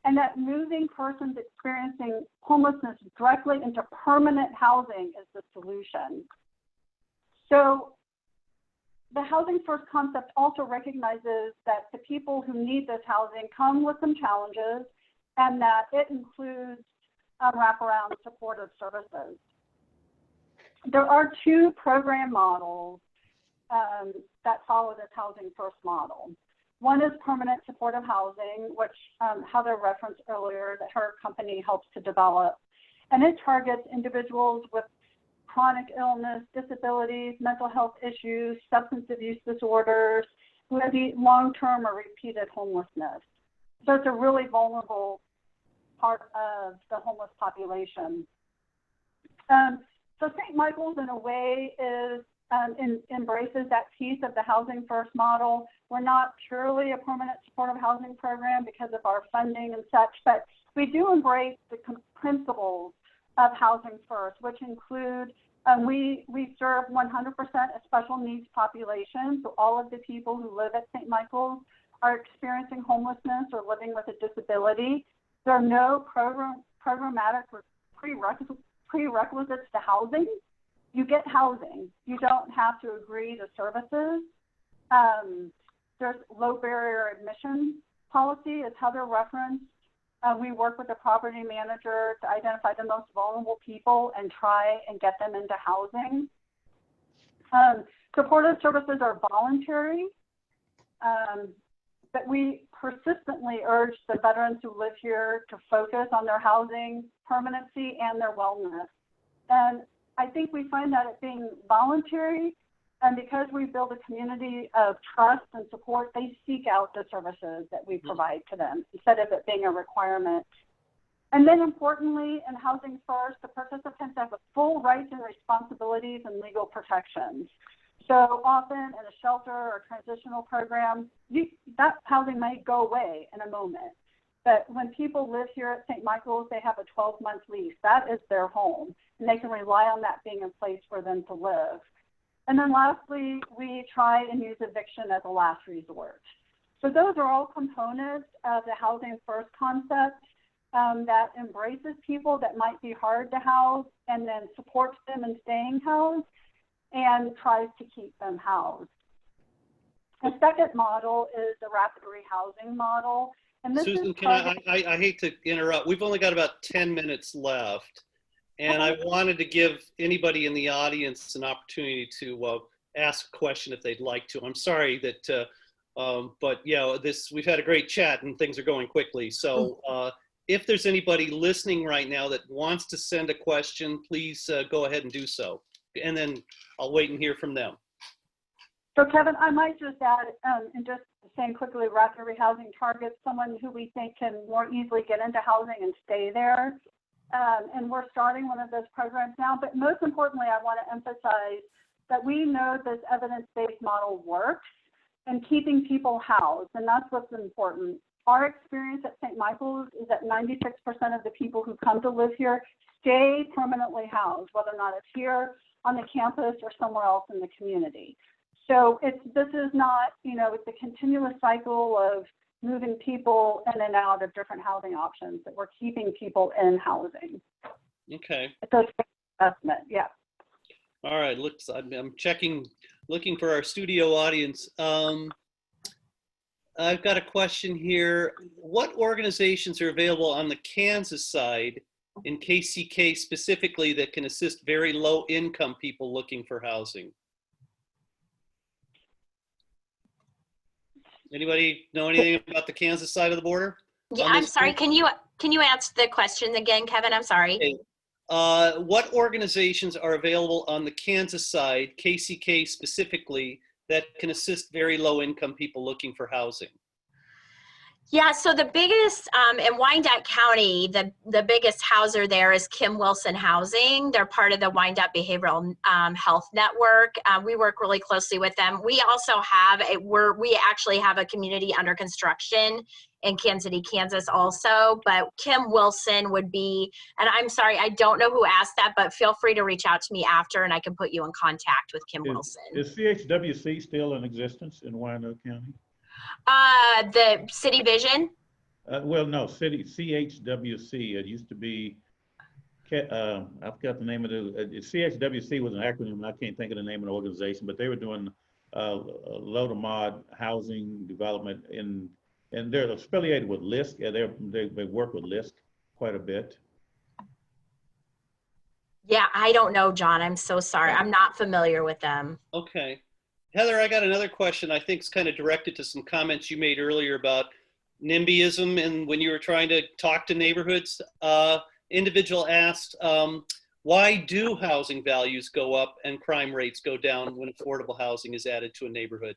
and that moving persons experiencing homelessness directly into permanent housing is the solution. So the Housing First concept also recognizes that the people who need this housing come with some challenges, and that it includes wraparound supportive services. There are two program models that follow this Housing First model. One is permanent supportive housing, which Heather referenced earlier that her company helps to develop. And it targets individuals with chronic illness, disabilities, mental health issues, substance abuse disorders, who have long-term or repeated homelessness. So it's a really vulnerable part of the homeless population. So St. Michael's, in a way, embraces that piece of the Housing First model. We're not purely a permanent supportive housing program because of our funding and such, but we do embrace the principles of Housing First, which include we serve 100% a special needs population. So all of the people who live at St. Michael's are experiencing homelessness or living with a disability. There are no programmatic prerequisites to housing. You get housing. You don't have to agree to services. There's low barrier admission policy, as Heather referenced. We work with the property manager to identify the most vulnerable people and try and get them into housing. Supportive services are voluntary, but we persistently urge the veterans who live here to focus on their housing permanency and their wellness. And I think we find that it being voluntary, and because we build a community of trust and support, they seek out the services that we provide to them instead of it being a requirement. And then importantly, in Housing First, the participants have full rights and responsibilities and legal protections. So often in a shelter or transitional program, that housing may go away in a moment. But when people live here at St. Michael's, they have a 12-month lease. That is their home, and they can rely on that being a place for them to live. And then lastly, we try and use eviction as a last resort. So those are all components of the Housing First concept that embraces people that might be hard to house and then supports them in staying housed and tries to keep them housed. The second model is the rapid rehousing model. And this Susan, is I hate to interrupt. We've only got about 10 minutes left. And I wanted to give anybody in the audience an opportunity to ask a question if they'd like to. I'm sorry that, but yeah, we've had a great chat and things are going quickly. So if there's anybody listening right now that wants to send a question, please go ahead and do so. And then I'll wait and hear from them. So Kevin, I might just add, and just saying quickly, rapid rehousing targets someone who we think can more easily get into housing and stay there. And we're starting one of those programs now. But most importantly, I want to emphasize that we know this evidence-based model works in keeping people housed, and that's what's important. Our experience at St. Michael's is that 96% of the people who come to live here stay permanently housed, whether or not it's here on the campus or somewhere else in the community. So this is not, it's a continuous cycle of moving people in and out of different housing options, that we're keeping people in housing. Okay. It's an investment, yeah. All right, I'm looking for our studio audience. I've got a question here. What organizations are available on the Kansas side in KCK specifically that can assist very low income people looking for housing? Anybody know anything about the Kansas side of the border? Yeah, I'm sorry. Can you answer the question again, Kevin? I'm sorry. Okay. What organizations are available on the Kansas side, KCK specifically, that can assist very low income people looking for housing? Yeah, so the biggest, in Wyandotte County, the biggest houser there is Kim Wilson Housing. They're part of the Wyandotte Behavioral Health Network. We work really closely with them. We also have we actually have a community under construction in Kansas City, Kansas also, but Kim Wilson would be, and I'm sorry, I don't know who asked that, but feel free to reach out to me after and I can put you in contact with Kim Wilson. Is CHWC still in existence in Wyandotte County? The City Vision? Well, no, CHWC. It used to be, I forgot the name of CHWC was an acronym, and I can't think of the name of the organization, but they were doing low to mod housing development and they're affiliated with LISC. They work with LISC quite a bit. Yeah, I don't know, John. I'm so sorry. I'm not familiar with them. Okay. Heather, I got another question I think is kind of directed to some comments you made earlier about NIMBYism and when you were trying to talk to neighborhoods. Individual asked, why do housing values go up and crime rates go down when affordable housing is added to a neighborhood?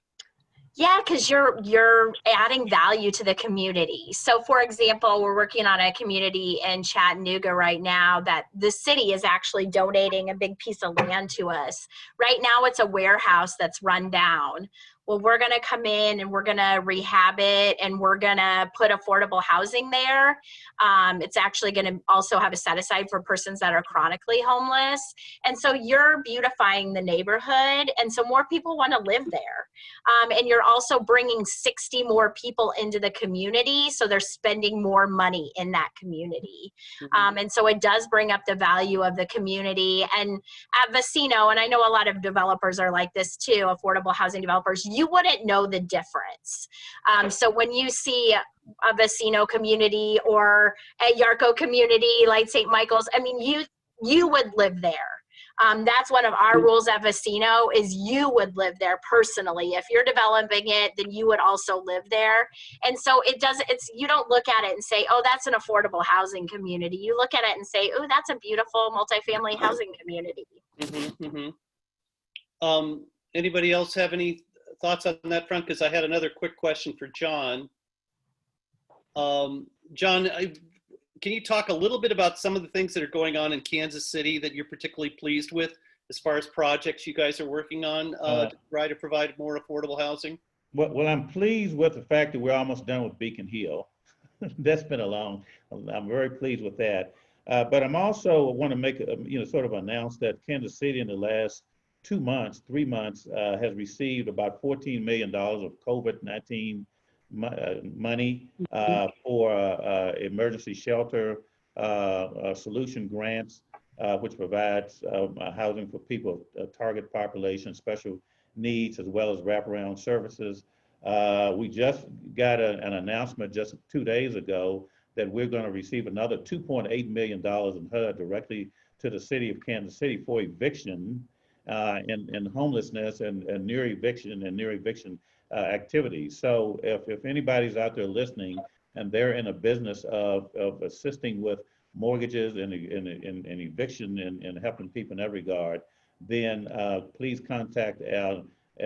Yeah, because you're adding value to the community. So for example, we're working on a community in Chattanooga right now that the city is actually donating a big piece of land to us. Right now it's a warehouse that's run down. Well, we're going to come in and we're going to rehab it and we're going to put affordable housing there. It's actually going to also have a set aside for persons that are chronically homeless. And so you're beautifying the neighborhood. And so more people want to live there. And you're also bringing 60 more people into the community. So they're spending more money in that community. And so it does bring up the value of the community. And at Vecino, and I know a lot of developers are like this too, affordable housing developers, you wouldn't know the difference. So when you see a Vecino community or a Yarko community like St. Michael's, I mean, you would live there. That's one of our rules at Vecino is you would live there personally. If you're developing it, then you would also live there. And so you don't look at it and say, oh, that's an affordable housing community. You look at it and say, oh, that's a beautiful multifamily housing community. Anybody else have any thoughts on that front? Because I had another quick question for John. John, can you talk a little bit about some of the things that are going on in Kansas City that you're particularly pleased with as far as projects you guys are working on to try to provide more affordable housing? Well, I'm pleased with the fact that we're almost done with Beacon Hill. That's been I'm very pleased with that. But I'm also want to make, sort of announce that Kansas City in the last 3 months has received about $14 million of COVID-19 money for emergency shelter solution grants, which provides housing for people, target population, special needs, as well as wraparound services. We just got an announcement just 2 days ago that we're going to receive another $2.8 million in HUD directly to the city of Kansas City for eviction and homelessness and near eviction activities. So if anybody's out there listening and they're in a business of assisting with mortgages and eviction and helping people in that regard, then please contact our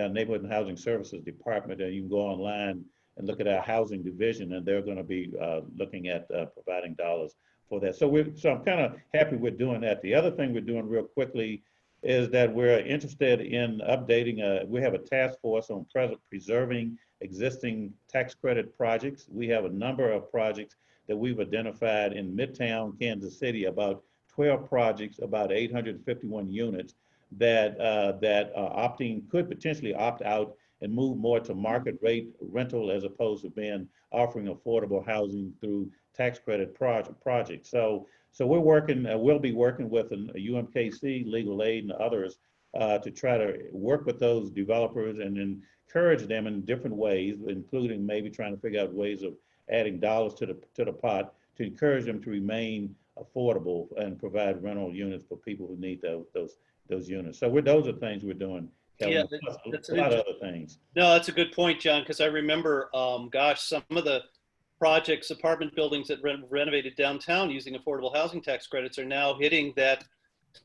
Neighborhood and Housing Services Department, and you can go online and look at our housing division, and they're going to be looking at providing dollars for that. So I'm kind of happy we're doing that. The other thing we're doing real quickly is that we're interested in updating, we have a task force on preserving existing tax credit projects. We have a number of projects that we've identified in Midtown Kansas City, about 12 projects, about 851 units that could potentially opt out and move more to market rate rental as opposed to offering affordable housing through tax credit projects. So we're working, we'll be working with UMKC, Legal Aid, and others to try to work with those developers and encourage them in different ways, including maybe trying to figure out ways of adding dollars to the pot to encourage them to remain affordable and provide rental units for people who need those units. So those are things we're doing. Kelly, Yeah, that's a lot of other things. No, that's a good point, John, because I remember, some of the projects, apartment buildings that renovated downtown using affordable housing tax credits are now hitting that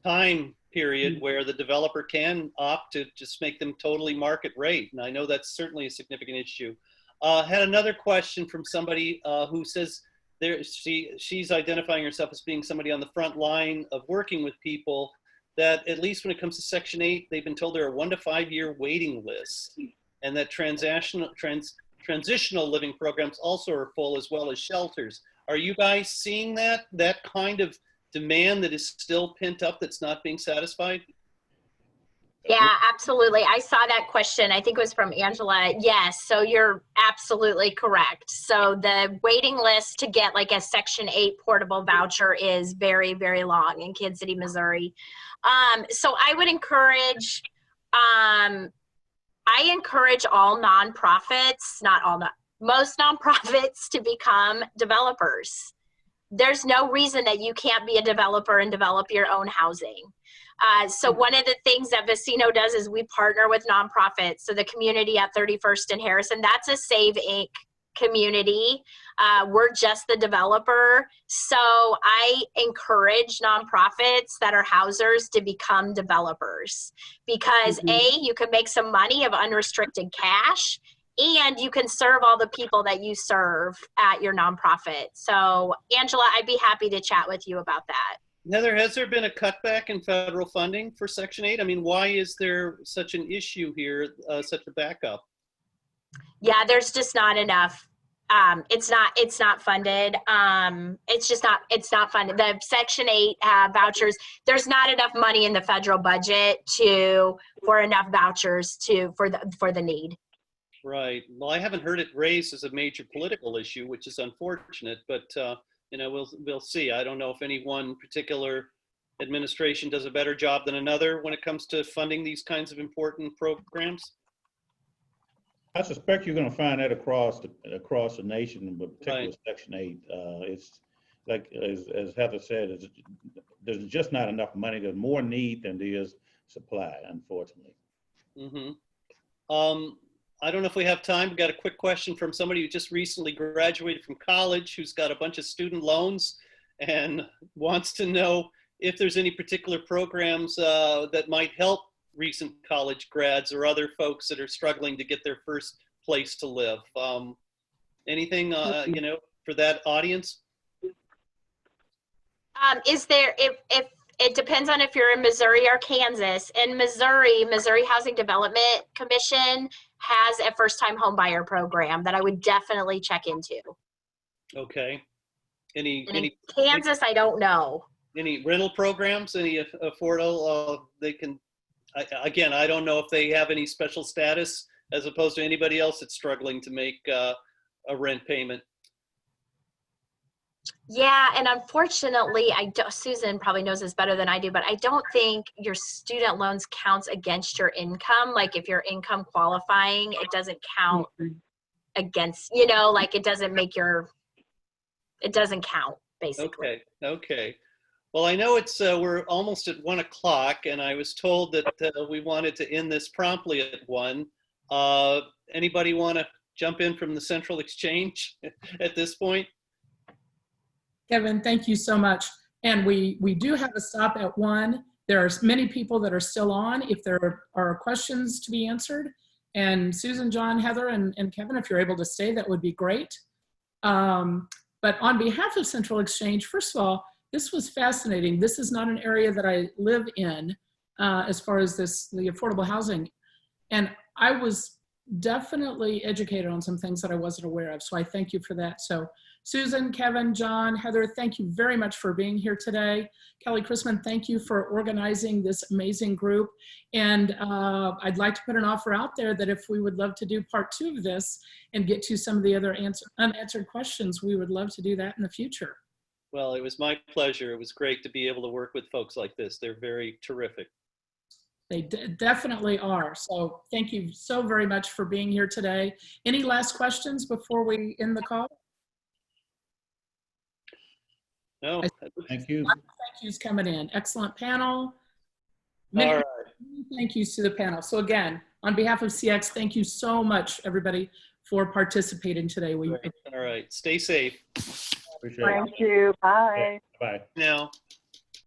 time period where the developer can opt to just make them totally market rate. And I know that's certainly a significant issue. Had another question from somebody who says she's identifying herself as being somebody on the front line of working with people, that at least when it comes to Section 8, they've been told there are 1 to 5 year waiting lists, and that transitional living programs also are full, as well as shelters. Are you guys seeing that kind of demand that is still pent up that's not being satisfied? Yeah, absolutely. I saw that question. I think it was from Angela. Yes, so you're absolutely correct. So the waiting list to get like a Section 8 portable voucher is very, very long in Kansas City, Missouri. So I would encourage, I encourage all nonprofits, most nonprofits to become developers. There's no reason that you can't be a developer and develop your own housing. So one of the things that Vecino does is we partner with nonprofits. So the community at 31st and Harrison, that's a Save Inc. community. We're just the developer. So I encourage nonprofits that are housers to become developers because A, you can make some money of unrestricted cash, and you can serve all the people that you serve at your nonprofit. So Angela, I'd be happy to chat with you about that. Heather, has there been a cutback in federal funding for Section 8? I mean, why is there such an issue here, such a backup? Yeah, there's just not enough. It's not funded. It's not funded. The Section 8 vouchers, there's not enough money in the federal budget for enough vouchers for the need. Right. Well, I haven't heard it raised as a major political issue, which is unfortunate, but you know, we'll see. I don't know if any one particular administration does a better job than another when it comes to funding these kinds of important programs. I suspect you're going to find that across the nation, but particularly Right. Section 8. It's like as Heather said, there's just not enough money. There's more need than there is supply, unfortunately. Mm-hmm. I don't know if we have time. We got a quick question from somebody who just recently graduated from college, who's got a bunch of student loans and wants to know if there's any particular programs that might help recent college grads or other folks that are struggling to get their first place to live. Anything, you know, for that audience? Is there, if it depends on if you're in Missouri or Kansas. In Missouri, Missouri Housing Development Commission has a first-time home buyer program that I would definitely check into. Okay. In Kansas, I don't know. Any rental programs? Any affordable? They can. Again, I don't know if they have any special status as opposed to anybody else that's struggling to make a rent payment. Yeah, and unfortunately, Susan probably knows this better than I do, but I don't think your student loans counts against your income. Like if you're income qualifying, it doesn't count against, you know, like it doesn't count basically. Okay. Well, I know it's we're almost at 1 o'clock, and I was told that we wanted to end this promptly at 1. Anybody want to jump in from the Central Exchange at this point? Kevin, thank you so much. And we do have a stop at 1. There are many people that are still on if there are questions to be answered. And Susan, John, Heather, and Kevin, if you're able to stay, that would be great. But on behalf of Central Exchange, first of all, this was fascinating. This is not an area that I live in as far as the affordable housing. And I was definitely educated on some things that I wasn't aware of. So I thank you for that. So Susan, Kevin, John, Heather, thank you very much for being here today. Kelly Chrisman, thank you for organizing this amazing group. And I'd like to put an offer out there that if we would love to do part 2 of this and get to some of the other unanswered questions, we would love to do that in the future. Well, it was my pleasure. It was great to be able to work with folks like this. They're very terrific. They definitely are. So thank you so very much for being here today. Any last questions before we end the call? No. Thank you. Thank yous coming in. Excellent panel. All right. Thank yous to the panel. So again, on behalf of CX, thank you so much, everybody, for participating today. All right. Stay safe. Appreciate it. Thank you. Bye. Bye. Now.